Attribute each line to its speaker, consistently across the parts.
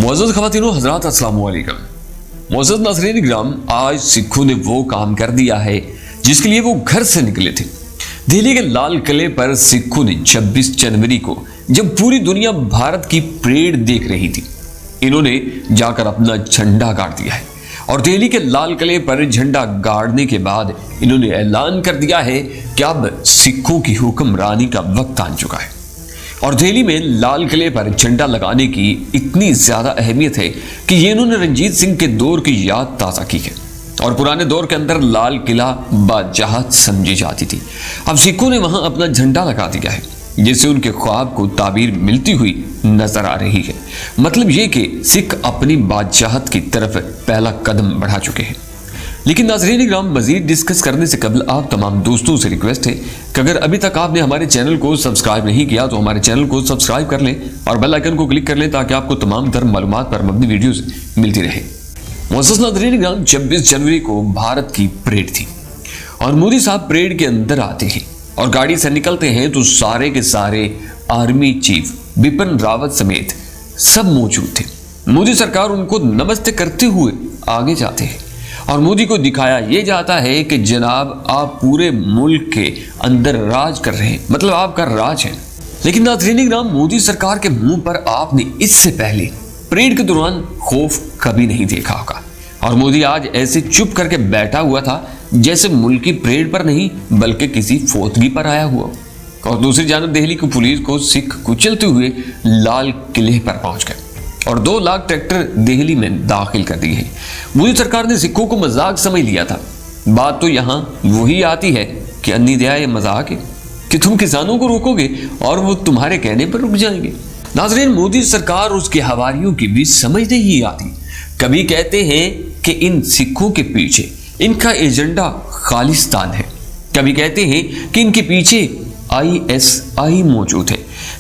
Speaker 1: मुअज़्ज़ज़ ख़वातीनो हज़रात अस्सलाम वालेकुम। मुअज़्ज़ज़ नाज़रीन इकराम, आज सिखों ने वो काम कर दिया है जिसके लिए वो घर से निकले थे। दिल्ली के लाल किले पर सिखों ने 26 जनवरी को, जब पूरी दुनिया भारत की परेड देख रही थी, इन्होंने जाकर अपना झंडा गाड़ दिया है। और दिल्ली के लाल किले पर झंडा गाड़ने के बाद इन्होंने ऐलान कर दिया है कि अब सिखों की हुक्मरानी का वक्त आ चुका है। और दिल्ली में लाल किले पर झंडा लगाने की इतनी ज्यादा अहमियत है कि ये इन्होंने रंजीत सिंह के दौर की याद ताज़ा की है। और पुराने दौर के अंदर लाल किला बादशाहत समझी जाती थी। अब सिखों ने वहां अपना झंडा लगा दिया है, जिससे उनके ख्वाब को ताबीर मिलती हुई नजर आ रही है। मतलब ये कि सिख अपनी बादशाहत की तरफ पहला कदम बढ़ा चुके हैं। लेकिन नाज़रीन इकराम, मजीद डिस्कस करने से कबल आप तमाम दोस्तों से रिक्वेस्ट है कि अगर अभी तक आपने हमारे चैनल को सब्सक्राइब नहीं किया तो हमारे चैनल को सब्सक्राइब कर लें और बेल आइकन को क्लिक कर लें ताकि आपको तमाम तरह मालूमात पर मबनी वीडियोस मिलती रहे। मुअज़्ज़ज़ नाज़रीन इकराम, 26 जनवरी को भारत की परेड थी और मोदी साहब परेड के अंदर आते हैं और गाड़ी से निकलते हैं तो सारे के सारे आर्मी चीफ बिपिन रावत समेत सब मौजूद थे। मोदी सरकार उनको नमस्ते करते हुए आगे जाते हैं और मोदी को दिखाया यह जाता है कि जनाब, आप पूरे मुल्क के अंदर राज कर रहे हैं, मतलब आपका राज है। लेकिन नाज़रीन इकराम, मोदी सरकार के मुंह पर आपने इससे पहले परेड के दौरान खौफ कभी नहीं देखा होगा। और मोदी आज ऐसे चुप करके बैठा हुआ था जैसे मुल्क की परेड पर नहीं बल्कि किसी फौतगी पर आया हुआ। और दूसरी जानब दिल्ली की पुलिस को सिख कुचलते हुए लाल किले पर पहुंच गए और 2 लाख ट्रैक्टर दिल्ली में दाखिल कर दिए हैं। मोदी सरकार ने सिखों को मजाक समझ लिया था। बात तो यहाँ वही आती है कि अन्नी दया ये मजाक है कि तुम किसानों को रोकोगे और वो तुम्हारे कहने पर रुक जाएंगे। नाज़रीन, मोदी सरकार और उसके हवारियों की भी समझ नहीं आती। कभी कहते हैं कि इन सिखों के पीछे इनका एजेंडा खालिस्तान है, कभी कहते हैं कि इनके पीछे ISI मौजूद है,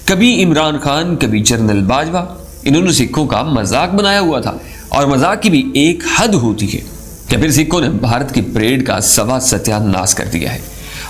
Speaker 1: कभी इमरान खान, कभी जनरल बाजवा। इन्होंने सिखों का मजाक बनाया हुआ था और मजाक की भी एक हद होती है कि फिर सिखों ने भारत की परेड का सत्यानाश कर दिया है।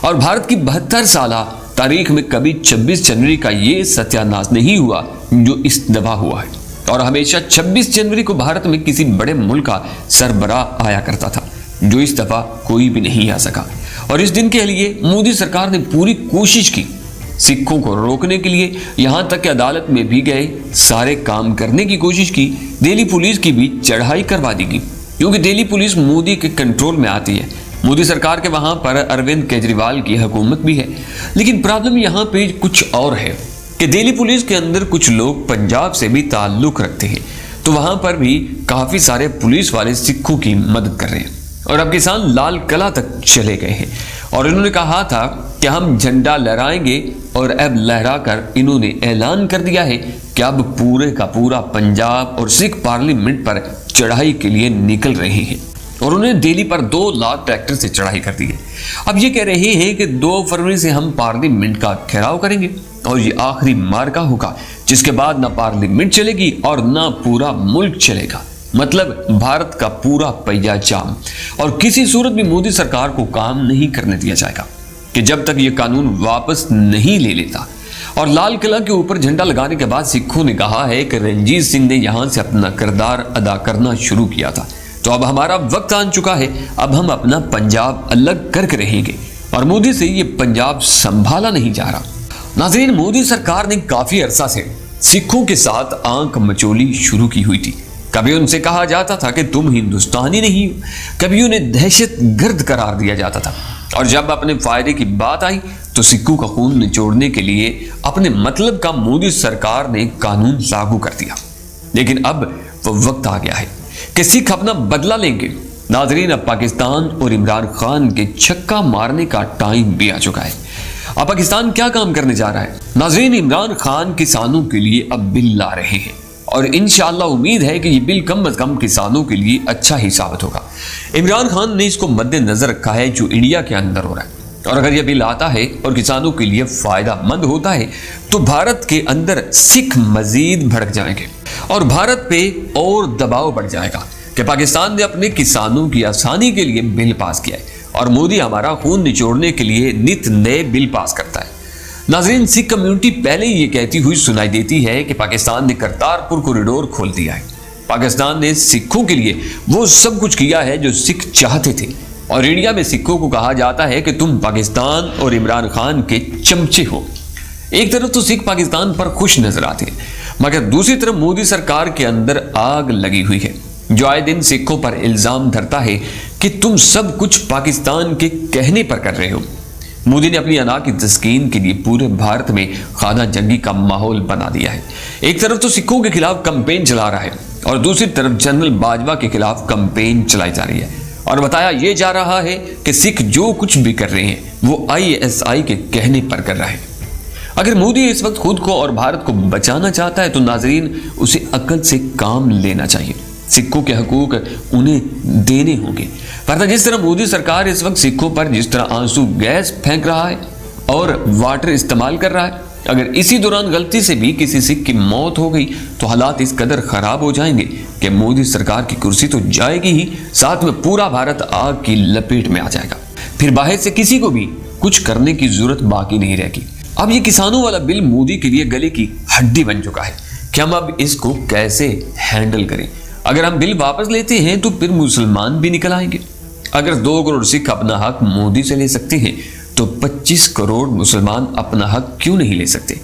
Speaker 1: और भारत की 72 साल तारीख में कभी 26 जनवरी का ये सत्यानाश नहीं हुआ जो इस दफा हुआ है। और हमेशा 26 जनवरी को भारत में किसी बड़े मुल्क का सरबराह आया करता था, जो इस दफा कोई भी नहीं आ सका। और इस दिन के लिए मोदी सरकार ने पूरी कोशिश की सिखों को रोकने के लिए, यहां तक कि अदालत में भी गए, सारे काम करने की कोशिश की। दिल्ली पुलिस की भी चढ़ाई करवा दी गई क्योंकि दिल्ली पुलिस मोदी के कंट्रोल में आती है। मोदी सरकार के वहां पर अरविंद केजरीवाल की हुकूमत भी है। लेकिन प्रॉब्लम यहां पे कुछ और है कि दिल्ली पुलिस के अंदर कुछ लोग पंजाब से भी ताल्लुक रखते हैं, तो वहां पर भी काफी सारे पुलिस वाले सिखों की मदद कर रहे हैं। और अब किसान लाल किला तक चले गए हैं और इन्होंने कहा था कि हम झंडा लहराएंगे और अब लहराकर इन्होंने ऐलान कर दिया है कि अब पूरे का पूरा पंजाब और सिख पार्लियामेंट पर चढ़ाई के लिए निकल रहे हैं। और उन्होंने दिल्ली पर 2 लाख ट्रैक्टर से चढ़ाई कर दी है। अब ये कह रहे हैं कि 2 फरवरी से हम पार्लियामेंट का घेराव करेंगे और ये आखिरी मार्का होगा, जिसके बाद ना पार्लियामेंट चलेगी और ना पूरा मुल्क चलेगा। मतलब भारत का पूरा पहिया जाम। और किसी सूरत भी मोदी सरकार को काम नहीं करने दिया जाएगा कि जब तक ये कानून वापस नहीं ले लेता। और लाल किला के ऊपर झंडा लगाने के बाद सिखों ने कहा है कि रंजीत सिंह ने यहां से अपना किरदार अदा करना शुरू किया था, तो अब हमारा वक्त आ चुका है, अब हम अपना पंजाब अलग करके रहेंगे और मोदी से ये पंजाब संभाला नहीं जा रहा। नाज़रीन, मोदी सरकार ने काफी अरसा से सिखों के साथ आंख मचोली शुरू की हुई थी। कभी उनसे कहा जाता था कि तुम हिंदुस्तानी नहीं हो, कभी उन्हें दहशतगर्द करार दिया जाता था। और जब अपने फायदे की बात आई तो सिखों का खून निचोड़ने के लिए अपने मतलब का मोदी सरकार ने कानून लागू कर दिया। लेकिन अब वो वक्त आ गया है कि सिख अपना बदला लेंगे। नाज़रीन, अब पाकिस्तान और इमरान खान के छक्का मारने का टाइम भी आ चुका है। अब पाकिस्तान क्या काम करने जा रहा है? नाज़रीन, इमरान खान किसानों के लिए अब बिल ला रहे हैं और इंशाअल्लाह उम्मीद है कि ये बिल कम से कम किसानों के लिए अच्छा ही साबित होगा। इमरान खान ने इसको मद्देनजर रखा है जो इंडिया के अंदर हो रहा है। और अगर यह बिल आता है और किसानों के लिए फायदा मंद होता है तो भारत के अंदर सिख मजीद भड़क जाएंगे और भारत पे और दबाव बढ़ जाएगा कि पाकिस्तान ने अपने किसानों की आसानी के लिए बिल पास किया है और मोदी हमारा खून निचोड़ने के लिए नित नए बिल पास करता है। नाज़रीन, सिख कम्युनिटी पहले ही ये कहती हुई सुनाई देती है कि पाकिस्तान ने करतारपुर कॉरिडोर खोल दिया है, पाकिस्तान ने सिखों के लिए वो सब कुछ किया है जो सिख चाहते थे। और इंडिया में सिखों को कहा जाता है कि तुम पाकिस्तान और इमरान खान के चमचे हो। एक तरफ तो सिख पाकिस्तान पर खुश नजर आते हैं, मगर दूसरी तरफ मोदी सरकार के अंदर आग लगी हुई है, जो आए दिन सिखों पर इल्जाम धरता है कि तुम सब कुछ पाकिस्तान के कहने पर कर रहे हो। मोदी ने अपनी अना की तस्कीन के लिए पूरे भारत में खाना जंगी का माहौल बना दिया है। एक तरफ तो सिखों के खिलाफ कैंपेन चला रहा है और दूसरी तरफ जनरल बाजवा के खिलाफ कैंपेन चलाई जा रही है और बताया यह जा रहा है कि सिख जो कुछ भी कर रहे हैं वो ISI के कहने पर कर रहा है। अगर मोदी इस वक्त खुद को और भारत को बचाना चाहता है तो नाजरीन उसे अक्ल से काम लेना चाहिए। सिखों के हकूक उन्हें देने होंगे, वरना जिस तरह मोदी सरकार इस वक्त सिखों पर जिस तरह आंसू गैस फेंक रहा है और वाटर इस्तेमाल कर रहा है, अगर इसी दौरान गलती से भी किसी सिख की मौत हो गई तो हालात इस कदर खराब हो जाएंगे कि मोदी सरकार की कुर्सी तो जाएगी ही, साथ में पूरा भारत आग की लपेट में आ जाएगा। फिर बाहर से किसी को भी कुछ करने की जरूरत बाकी नहीं रहेगी। अब ये किसानों वाला बिल मोदी के लिए गले की हड्डी बन चुका है कि हम अब इसको कैसे हैंडल करें। अगर हम बिल वापस लेते हैं तो फिर मुसलमान भी निकल आएंगे। अगर 2 करोड़ सिख अपना हक मोदी से ले सकते हैं तो 25 करोड़ मुसलमान अपना हक क्यों नहीं ले सकते।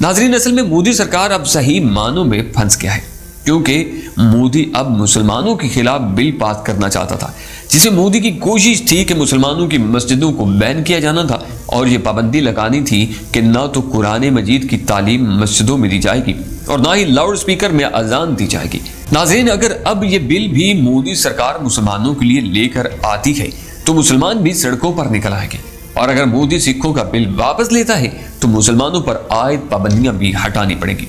Speaker 1: नाजरीन, असल में मोदी सरकार अब सही मानों में फंस गया है, क्योंकि मोदी अब मुसलमानों के खिलाफ बिल पास करना चाहता था, जिसे मोदी की कोशिश थी कि मुसलमानों की मस्जिदों को बैन किया जाना था और ये पाबंदी लगानी थी कि ना तो कुरान मजीद की तालीम मस्जिदों में दी जाएगी और ना ही लाउड स्पीकर में अजान दी जाएगी। नाज़रीन, अगर अब ये बिल भी मोदी सरकार मुसलमानों के लिए लेकर आती है तो मुसलमान भी सड़कों पर निकल आएंगे, और अगर मोदी सिखों का बिल वापस लेता है तो मुसलमानों पर आयद पाबंदियां भी हटानी पड़ेगी।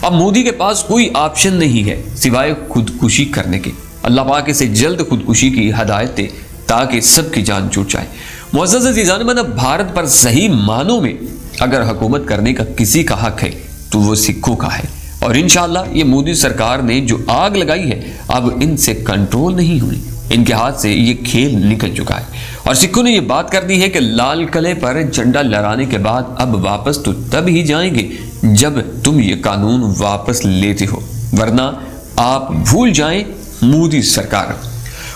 Speaker 1: अब मोदी के पास कोई ऑप्शन नहीं है सिवाय खुदकुशी करने के। अल्लाह पाक इसे जल्द खुदकुशी की हदायत दे ताकि सबकी जान छूट जाए। मुअज़्ज़ज़ अज़ीज़ान मन, अब भारत पर सही मानों में अगर हुकूमत करने का किसी का हक है तो वो सिखों का है, और इंशाअल्लाह ये मोदी सरकार ने जो आग लगाई है अब इनसे कंट्रोल नहीं हुई, इनके हाथ से ये खेल निकल चुका है। और सिखों ने ये बात कर दी है कि लाल किले पर झंडा लहराने के बाद अब वापस तो तब ही जाएंगे जब तुम ये कानून वापस लेते हो, वरना आप भूल जाएं मोदी सरकार।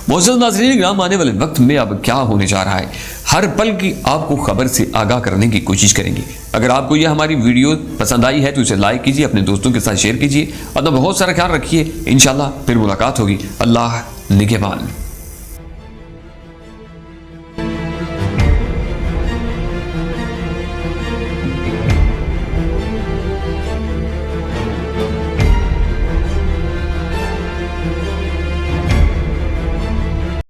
Speaker 1: मुअज़्ज़ज़ नाज़रीन इकराम, आने वाले वक्त में अब क्या होने जा रहा है हर पल की आपको खबर से आगाह करने की कोशिश करेंगे। अगर आपको यह हमारी वीडियो पसंद आई है तो इसे लाइक कीजिए, अपने दोस्तों के साथ शेयर कीजिए, अपना बहुत सारा ख्याल रखिए। इंशाल्लाह फिर मुलाकात होगी। अल्लाह निगहबान।